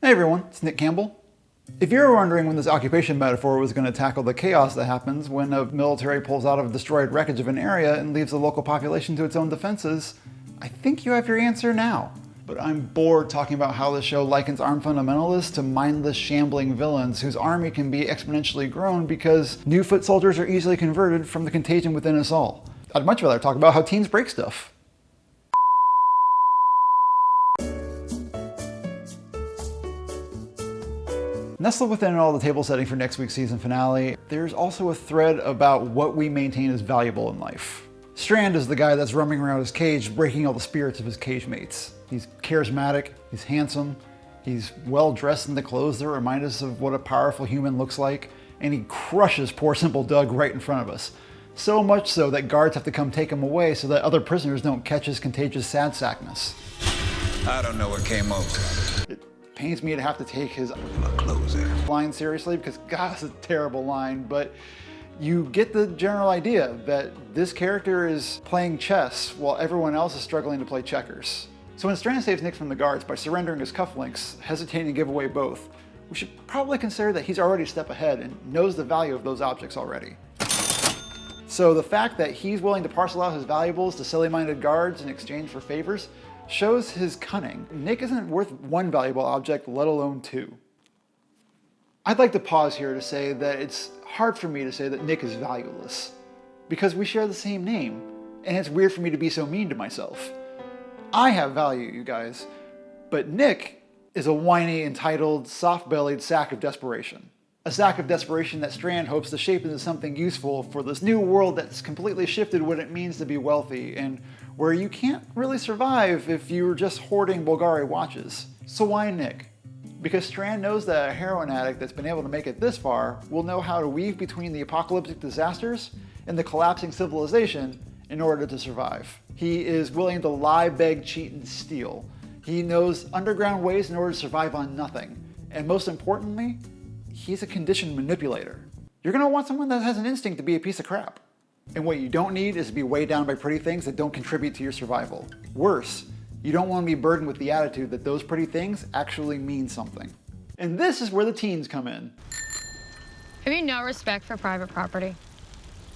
Hey everyone, it's Nick Campbell. If you're wondering when this occupation metaphor was going to tackle the chaos that happens when a military pulls out of destroyed wreckage of an area and leaves the local population to its own defenses, I think you have your answer now. But I'm bored talking about how the show likens armed fundamentalists to mindless shambling villains whose army can be exponentially grown because new foot soldiers are easily converted from the contagion within us all. I'd much rather talk about how teens break stuff. Nestled within all the table setting for next week's season finale, there's also a thread about what we maintain as valuable in life. Strand is the guy that's roaming around his cage, breaking all the spirits of his cage mates. He's charismatic, he's handsome, he's well dressed in the clothes that remind us of what a powerful human looks like, and he crushes poor simple Doug right in front of us. So much so that guards have to come take him away so that other prisoners don't catch his contagious sad sackness. I don't know what came over. It pains me to have to take his Closer. line seriously because God, it's a terrible line, but you get the general idea that this character is playing chess while everyone else is struggling to play checkers. So when Strand saves Nick from the guards by surrendering his cufflinks, hesitating to give away both, we should probably consider that he's already a step ahead and knows the value of those objects already. So the fact that he's willing to parcel out his valuables to silly-minded guards in exchange for favors shows his cunning. Nick isn't worth one valuable object, let alone two. I'd like to pause here to say that it's hard for me to say that Nick is valueless, because we share the same name, and it's weird for me to be so mean to myself. I have value, you guys, but Nick is a whiny, entitled, soft-bellied sack of desperation. A sack of desperation that Strand hopes to shape into something useful for this new world that's completely shifted what it means to be wealthy, and where you can't really survive if you're just hoarding Bulgari watches. So why Nick? Because Strand knows that a heroin addict that's been able to make it this far will know how to weave between the apocalyptic disasters and the collapsing civilization in order to survive. He is willing to lie, beg, cheat, and steal. He knows underground ways in order to survive on nothing. And most importantly, he's a conditioned manipulator. You're gonna want someone that has an instinct to be a piece of crap. And what you don't need is to be weighed down by pretty things that don't contribute to your survival. Worse, you don't want to be burdened with the attitude that those pretty things actually mean something. And this is where the teens come in. Have you no respect for private property?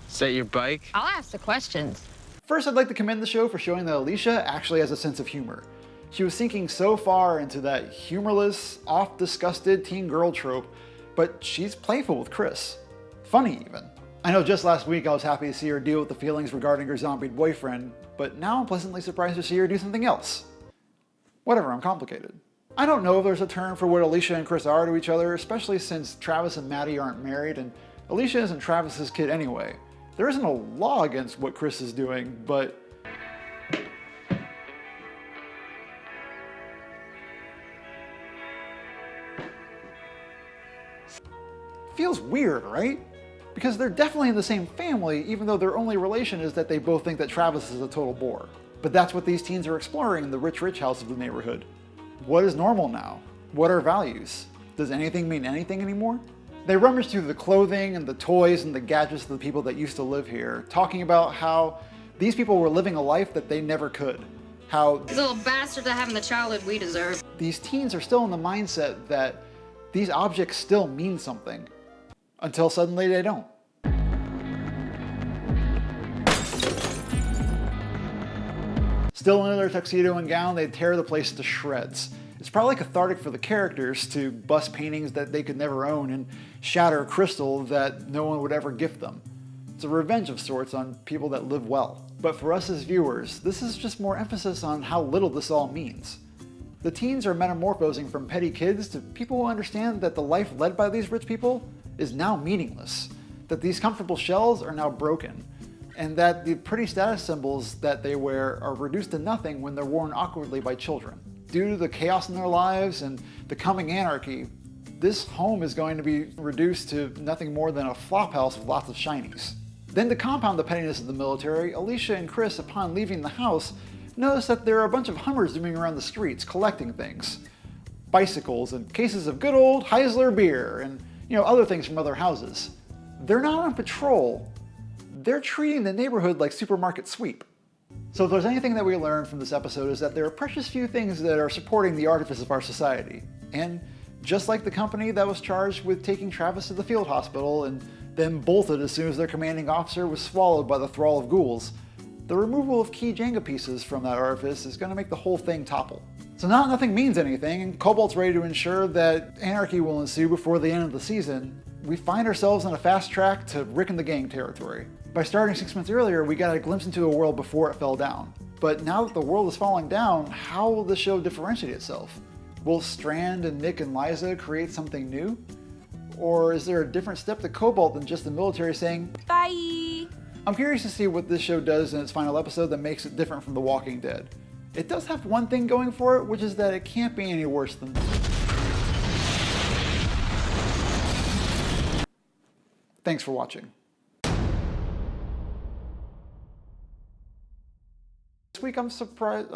Is that your bike? I'll ask the questions. First, I'd like to commend the show for showing that Alicia actually has a sense of humor. She was sinking so far into that humorless, oft-disgusted teen girl trope, but she's playful with Chris. Funny, even. I know just last week I was happy to see her deal with the feelings regarding her zombied boyfriend, but now I'm pleasantly surprised to see her do something else. Whatever, I'm complicated. I don't know if there's a term for what Alicia and Chris are to each other, especially since Travis and Maddie aren't married, and Alicia isn't Travis's kid anyway. There isn't a law against what Chris is doing, but feels weird, right? Because they're definitely in the same family, even though their only relation is that they both think that Travis is a total bore. But that's what these teens are exploring in the rich house of the neighborhood. What is normal now? What are values? Does anything mean anything anymore? They rummage through the clothing and the toys and the gadgets of the people that used to live here, talking about how these people were living a life that they never could. How These little bastards are having the childhood we deserve. these teens are still in the mindset that these objects still mean something. Until suddenly they don't. Still in their tuxedo and gown, they tear the place to shreds. It's probably cathartic for the characters to bust paintings that they could never own and shatter a crystal that no one would ever gift them. It's a revenge of sorts on people that live well. But for us as viewers, this is just more emphasis on how little this all means. The teens are metamorphosing from petty kids to people who understand that the life led by these rich people is now meaningless, that these comfortable shells are now broken, and that the pretty status symbols that they wear are reduced to nothing when they're worn awkwardly by children. Due to the chaos in their lives and the coming anarchy, this home is going to be reduced to nothing more than a flophouse with lots of shinies. Then to compound the pettiness of the military, Alicia and Chris, upon leaving the house, notice that there are a bunch of Hummers zooming around the streets collecting things. Bicycles and cases of good old Heisler beer and other things from other houses. They're not on patrol. They're treating the neighborhood like supermarket sweep. So if there's anything that we learn from this episode is that there are precious few things that are supporting the artifice of our society. And just like the company that was charged with taking Travis to the field hospital and then bolted as soon as their commanding officer was swallowed by the thrall of ghouls, the removal of key Jenga pieces from that orifice is going to make the whole thing topple. So now nothing means anything, and Cobalt's ready to ensure that anarchy will ensue before the end of the season. We find ourselves on a fast track to Rick and the Gang territory. By starting 6 months earlier, we got a glimpse into a world before it fell down. But now that the world is falling down, how will the show differentiate itself? Will Strand and Nick and Liza create something new? Or is there a different step to Cobalt than just the military saying, bye? I'm curious to see what this show does in its final episode that makes it different from The Walking Dead. It does have one thing going for it, which is that it can't be any worse than this. Thanks for watching. This week I'm surprised.